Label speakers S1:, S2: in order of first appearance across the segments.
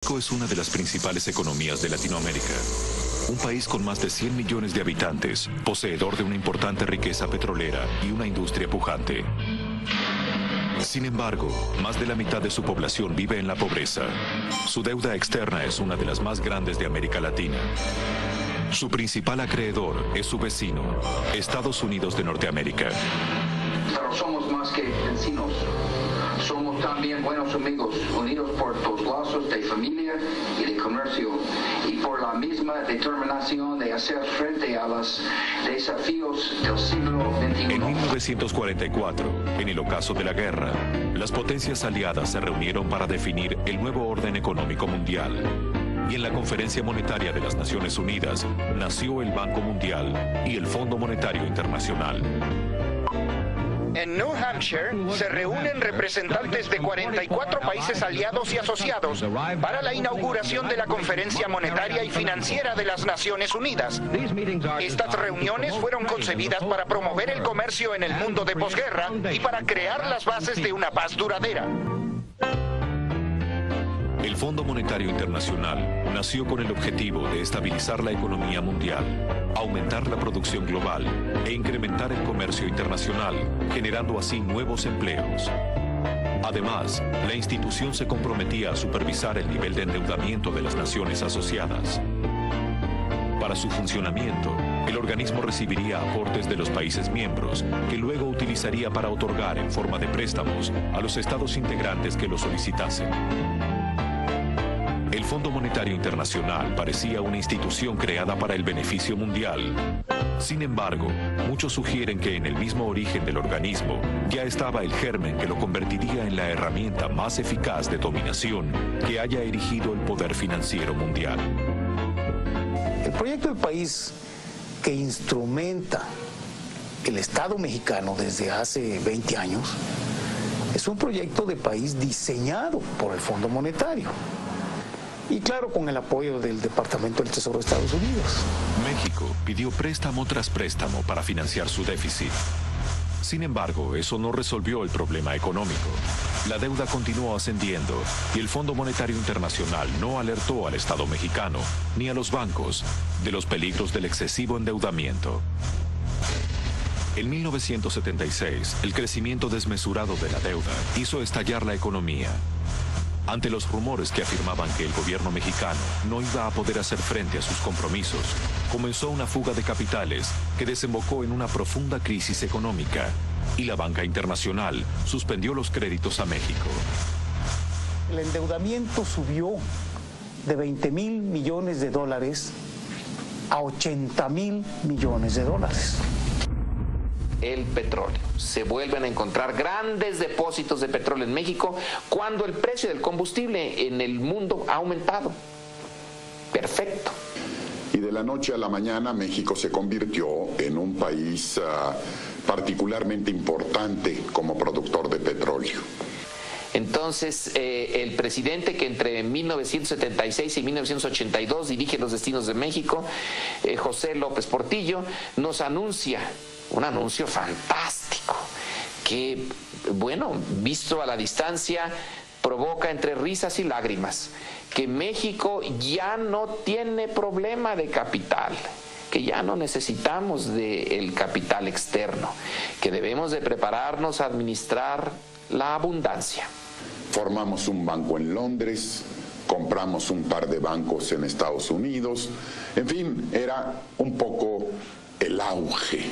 S1: México es una de las principales economías de Latinoamérica. Un país con más de 100 millones de habitantes, poseedor de una importante riqueza petrolera y una industria pujante. Sin embargo, más de la mitad de su población vive en la pobreza. Su deuda externa es una de las más grandes de América Latina. Su principal acreedor es su vecino, Estados Unidos de Norteamérica.
S2: Pero somos más que vecinos. Somos también buenos amigos, unidos por los lazos de familia y de comercio, y por la misma determinación de hacer frente a los desafíos del siglo XXI.
S1: En 1944, en el ocaso de la guerra, las potencias aliadas se reunieron para definir el nuevo orden económico mundial. Y en la Conferencia Monetaria de las Naciones Unidas nació el Banco Mundial y el Fondo Monetario Internacional.
S3: En New Hampshire se reúnen representantes de 44 países aliados y asociados para la inauguración de la Conferencia Monetaria y Financiera de las Naciones Unidas. Estas reuniones fueron concebidas para promover el comercio en el mundo de posguerra y para crear las bases de una paz duradera.
S1: El Fondo Monetario Internacional nació con el objetivo de estabilizar la economía mundial, aumentar la producción global e incrementar el comercio internacional, generando así nuevos empleos. Además, la institución se comprometía a supervisar el nivel de endeudamiento de las naciones asociadas. Para su funcionamiento, el organismo recibiría aportes de los países miembros, que luego utilizaría para otorgar en forma de préstamos a los estados integrantes que lo solicitasen. El Fondo Monetario Internacional parecía una institución creada para el beneficio mundial. Sin embargo, muchos sugieren que en el mismo origen del organismo ya estaba el germen que lo convertiría en la herramienta más eficaz de dominación que haya erigido el poder financiero mundial.
S4: El proyecto del país que instrumenta el Estado mexicano desde hace 20 años es un proyecto de país diseñado por el Fondo Monetario. Y claro, con el apoyo del Departamento del Tesoro de Estados Unidos.
S1: México pidió préstamo tras préstamo para financiar su déficit. Sin embargo, eso no resolvió el problema económico. La deuda continuó ascendiendo y el Fondo Monetario Internacional no alertó al Estado mexicano ni a los bancos de los peligros del excesivo endeudamiento. En 1976, el crecimiento desmesurado de la deuda hizo estallar la economía. Ante los rumores que afirmaban que el gobierno mexicano no iba a poder hacer frente a sus compromisos, comenzó una fuga de capitales que desembocó en una profunda crisis económica y la banca internacional suspendió los créditos a México.
S4: El endeudamiento subió de 20,000 millones de dólares a 80,000 millones de dólares.
S5: El petróleo. Se vuelven a encontrar grandes depósitos de petróleo en México cuando el precio del combustible en el mundo ha aumentado. Perfecto.
S6: Y de la noche a la mañana México se convirtió en un país particularmente importante como productor de petróleo.
S5: Entonces, el presidente que entre 1976 y 1982 dirige los destinos de México, José López Portillo, nos anuncia un anuncio fantástico que, bueno, visto a la distancia, provoca entre risas y lágrimas, que México ya no tiene problema de capital, que ya no necesitamos del capital externo, que debemos de prepararnos a administrar la abundancia.
S6: Formamos un banco en Londres, compramos un par de bancos en Estados Unidos, en fin, era un poco el auge.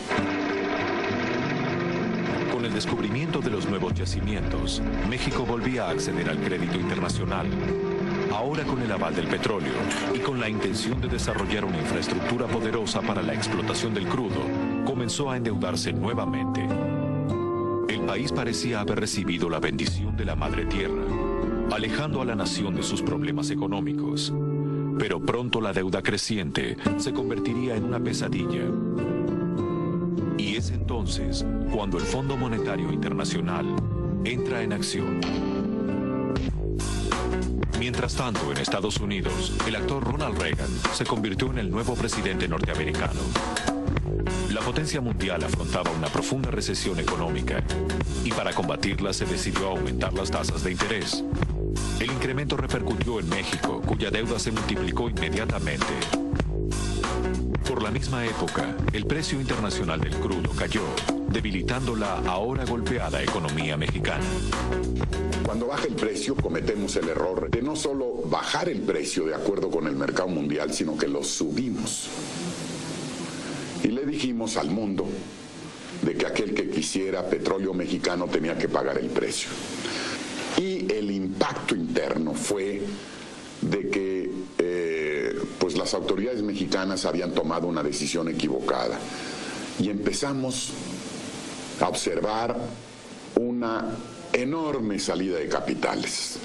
S1: Con el descubrimiento de los nuevos yacimientos, México volvía a acceder al crédito internacional. Ahora con el aval del petróleo y con la intención de desarrollar una infraestructura poderosa para la explotación del crudo, comenzó a endeudarse nuevamente. El país parecía haber recibido la bendición de la Madre Tierra, alejando a la nación de sus problemas económicos. Pero pronto la deuda creciente se convertiría en una pesadilla. Y es entonces cuando el Fondo Monetario Internacional entra en acción. Mientras tanto, en Estados Unidos, el actor Ronald Reagan se convirtió en el nuevo presidente norteamericano. La potencia mundial afrontaba una profunda recesión económica y para combatirla se decidió aumentar las tasas de interés. El incremento repercutió en México, cuya deuda se multiplicó inmediatamente. Por la misma época, el precio internacional del crudo cayó, debilitando la ahora golpeada economía mexicana.
S6: Cuando baja el precio, cometemos el error de no solo bajar el precio de acuerdo con el mercado mundial, sino que lo subimos. Y le dijimos al mundo de que aquel que quisiera petróleo mexicano tenía que pagar el precio. Y el impacto interno fue de que pues las autoridades mexicanas habían tomado una decisión equivocada. Y empezamos a observar una enorme salida de capitales.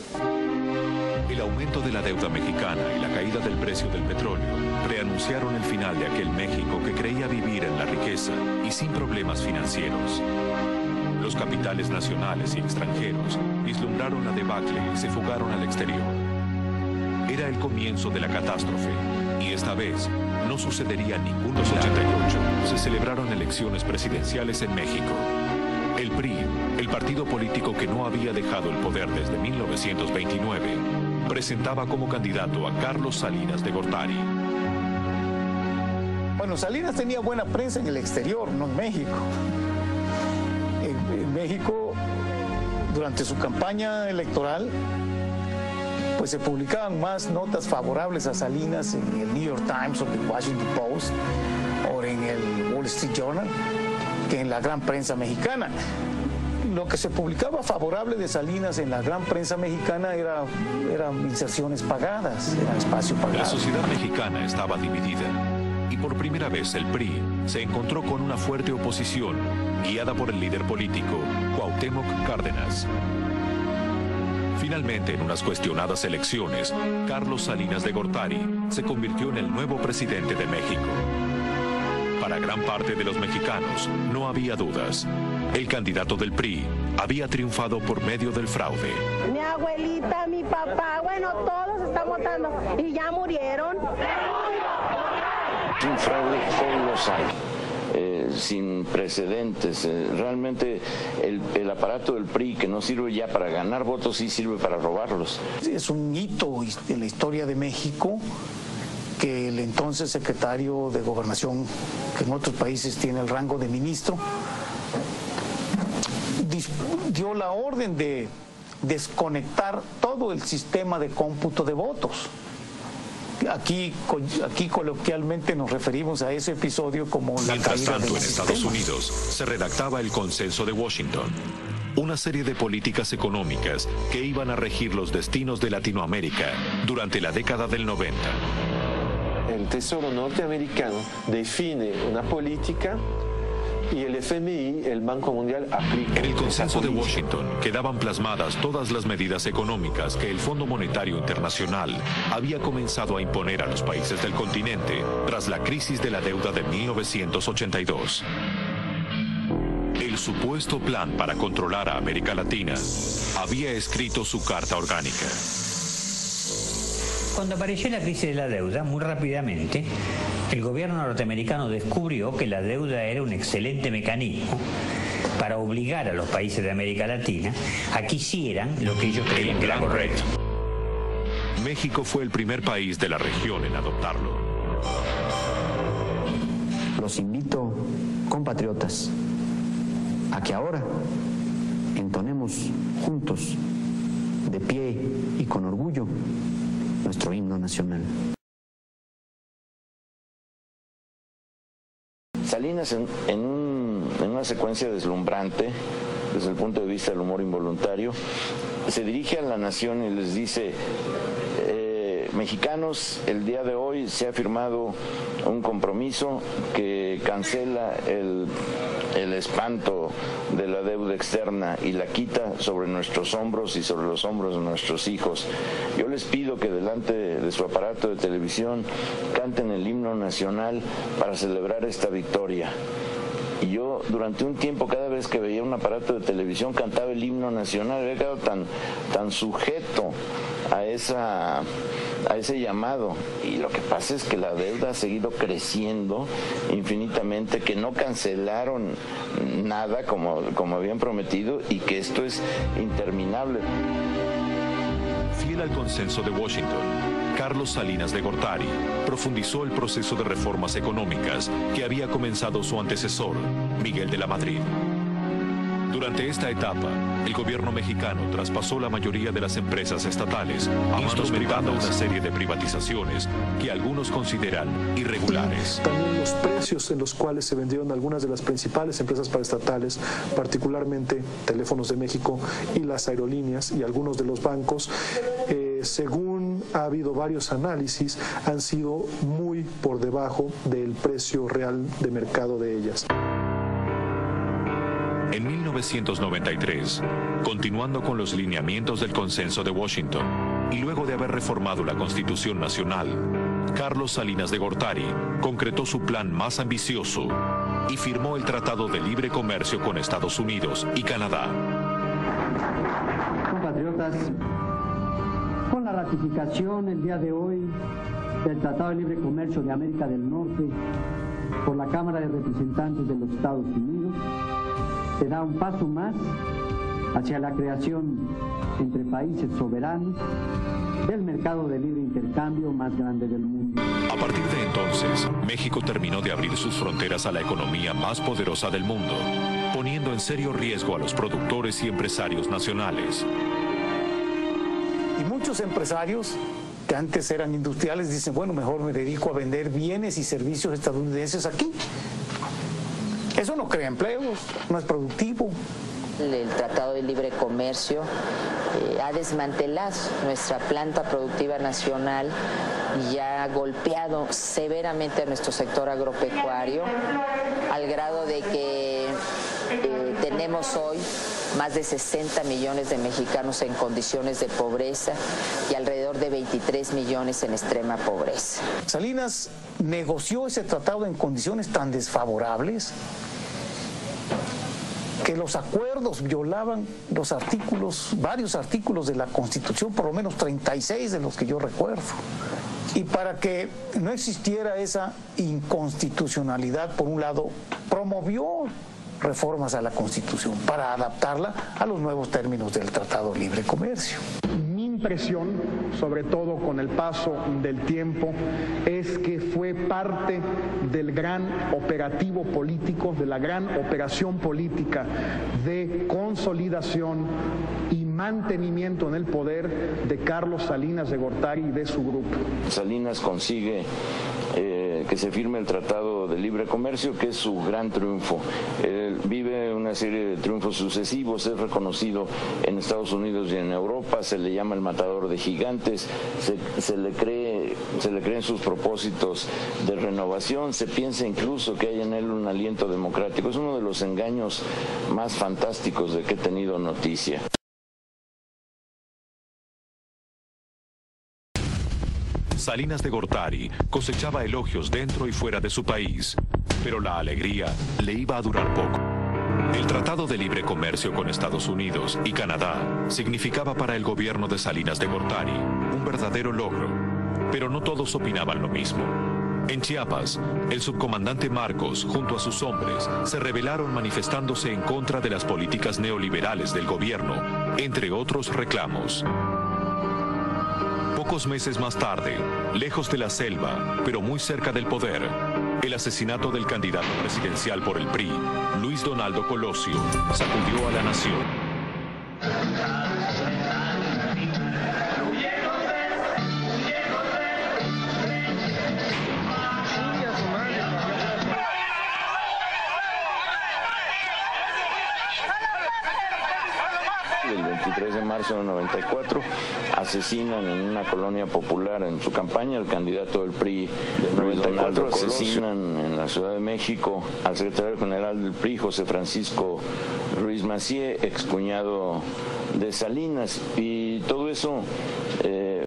S1: El aumento de la deuda mexicana y la caída del precio del petróleo preanunciaron el final de aquel México que creía vivir en la riqueza y sin problemas financieros. Los capitales nacionales y extranjeros vislumbraron la debacle y se fugaron al exterior. Era el comienzo de la catástrofe, y esta vez no sucedería ningún milagro. En 1988 se celebraron elecciones presidenciales en México. El PRI, el partido político que no había dejado el poder desde 1929, presentaba como candidato a Carlos Salinas de Gortari.
S4: Bueno, Salinas tenía buena prensa en el exterior, no en México. En México, durante su campaña electoral, pues se publicaban más notas favorables a Salinas en el New York Times o el Washington Post o en el Wall Street Journal que en la gran prensa mexicana. Lo que se publicaba favorable de Salinas en la gran prensa mexicana eran inserciones pagadas, era espacio pagado.
S1: La sociedad mexicana estaba dividida y por primera vez el PRI se encontró con una fuerte oposición guiada por el líder político Cuauhtémoc Cárdenas. Finalmente, en unas cuestionadas elecciones, Carlos Salinas de Gortari se convirtió en el nuevo presidente de México. Para gran parte de los mexicanos, no había dudas. El candidato del PRI había triunfado por medio del fraude.
S7: Mi abuelita, mi papá, bueno, todos están votando y ya murieron.
S8: Un fraude colosal. Sin precedentes. Realmente el aparato del PRI, que no sirve ya para ganar votos, sí sirve para robarlos.
S4: Es un hito en la historia de México que el entonces secretario de Gobernación, que en otros países tiene el rango de ministro, dio la orden de desconectar todo el sistema de cómputo de votos. Aquí coloquialmente nos referimos a ese episodio como la
S1: Mientras
S4: caída
S1: tanto,
S4: del
S1: en Estados
S4: sistema.
S1: Unidos se redactaba el Consenso de Washington, una serie de políticas económicas que iban a regir los destinos de Latinoamérica durante la década del 90.
S9: El Tesoro norteamericano define una política y el FMI, el Banco Mundial, aplica.
S1: En el Consenso de Washington quedaban plasmadas todas las medidas económicas que el Fondo Monetario Internacional había comenzado a imponer a los países del continente tras la crisis de la deuda de 1982. El supuesto plan para controlar a América Latina había escrito su carta orgánica.
S10: Cuando apareció la crisis de la deuda, muy rápidamente, el gobierno norteamericano descubrió que la deuda era un excelente mecanismo para obligar a los países de América Latina a que hicieran lo que ellos creían que era correcto.
S1: México fue el primer país de la región en adoptarlo.
S11: Los invito, compatriotas, a que ahora entonemos juntos, de pie y con orgullo, nuestro himno nacional.
S8: Salinas, en una secuencia deslumbrante, desde el punto de vista del humor involuntario, se dirige a la nación y les dice: mexicanos, el día de hoy se ha firmado un compromiso que cancela el espanto de la deuda externa y la quita sobre nuestros hombros y sobre los hombros de nuestros hijos. Yo les pido que delante de su aparato de televisión canten el himno nacional para celebrar esta victoria. Y yo durante un tiempo, cada vez que veía un aparato de televisión, cantaba el himno nacional. Había quedado tan sujeto a ese llamado. Y lo que pasa es que la deuda ha seguido creciendo infinitamente, que no cancelaron nada como habían prometido y que esto es interminable.
S1: Fiel al consenso de Washington, Carlos Salinas de Gortari profundizó el proceso de reformas económicas que había comenzado su antecesor, Miguel de la Madrid. Durante esta etapa, el gobierno mexicano traspasó la mayoría de las empresas estatales, instrumentando una serie de privatizaciones que algunos consideran irregulares.
S12: También los precios en los cuales se vendieron algunas de las principales empresas paraestatales, particularmente Teléfonos de México y las aerolíneas y algunos de los bancos, según ha habido varios análisis, han sido muy por debajo del precio real de mercado de ellas.
S1: En 1993, continuando con los lineamientos del Consenso de Washington y luego de haber reformado la Constitución Nacional, Carlos Salinas de Gortari concretó su plan más ambicioso y firmó el Tratado de Libre Comercio con Estados Unidos y Canadá.
S13: Compatriotas, con la ratificación el día de hoy del Tratado de Libre Comercio de América del Norte por la Cámara de Representantes de los Estados Unidos, se da un paso más hacia la creación entre países soberanos del mercado de libre intercambio más grande del mundo.
S1: A partir de entonces, México terminó de abrir sus fronteras a la economía más poderosa del mundo, poniendo en serio riesgo a los productores y empresarios nacionales.
S4: Y muchos empresarios que antes eran industriales dicen, bueno, mejor me dedico a vender bienes y servicios estadounidenses aquí. Eso no crea empleos, no es productivo.
S14: El Tratado de Libre Comercio ha desmantelado nuestra planta productiva nacional y ha golpeado severamente a nuestro sector agropecuario, al grado de que tenemos hoy más de 60 millones de mexicanos en condiciones de pobreza y alrededor de 23 millones en extrema pobreza.
S4: Salinas negoció ese tratado en condiciones tan desfavorables que los acuerdos violaban los artículos, varios artículos de la Constitución, por lo menos 36 de los que yo recuerdo. Y para que no existiera esa inconstitucionalidad, por un lado, promovió reformas a la Constitución para adaptarla a los nuevos términos del Tratado de Libre Comercio.
S15: Mi impresión, sobre todo con el paso del tiempo, es que fue parte del gran operativo político, de la gran operación política de consolidación y mantenimiento en el poder de Carlos Salinas de Gortari y de su grupo.
S8: Salinas consigue que se firme el Tratado de Libre Comercio, que es su gran triunfo. Él vive una serie de triunfos sucesivos, es reconocido en Estados Unidos y en Europa, se le llama el matador de gigantes, se le cree en sus propósitos de renovación, se piensa incluso que hay en él un aliento democrático. Es uno de los engaños más fantásticos de que he tenido noticia.
S1: Salinas de Gortari cosechaba elogios dentro y fuera de su país, pero la alegría le iba a durar poco. El Tratado de Libre Comercio con Estados Unidos y Canadá significaba para el gobierno de Salinas de Gortari un verdadero logro, pero no todos opinaban lo mismo. En Chiapas, el subcomandante Marcos, junto a sus hombres, se rebelaron manifestándose en contra de las políticas neoliberales del gobierno, entre otros reclamos. Pocos meses más tarde, lejos de la selva, pero muy cerca del poder, el asesinato del candidato presidencial por el PRI, Luis Donaldo Colosio, sacudió a la nación.
S8: El 23 de marzo de 94 asesinan en una colonia popular en su campaña al candidato del PRI de 94, asesinan en la Ciudad de México al secretario general del PRI, José Francisco Ruiz Massieu, excuñado de Salinas, y todo eso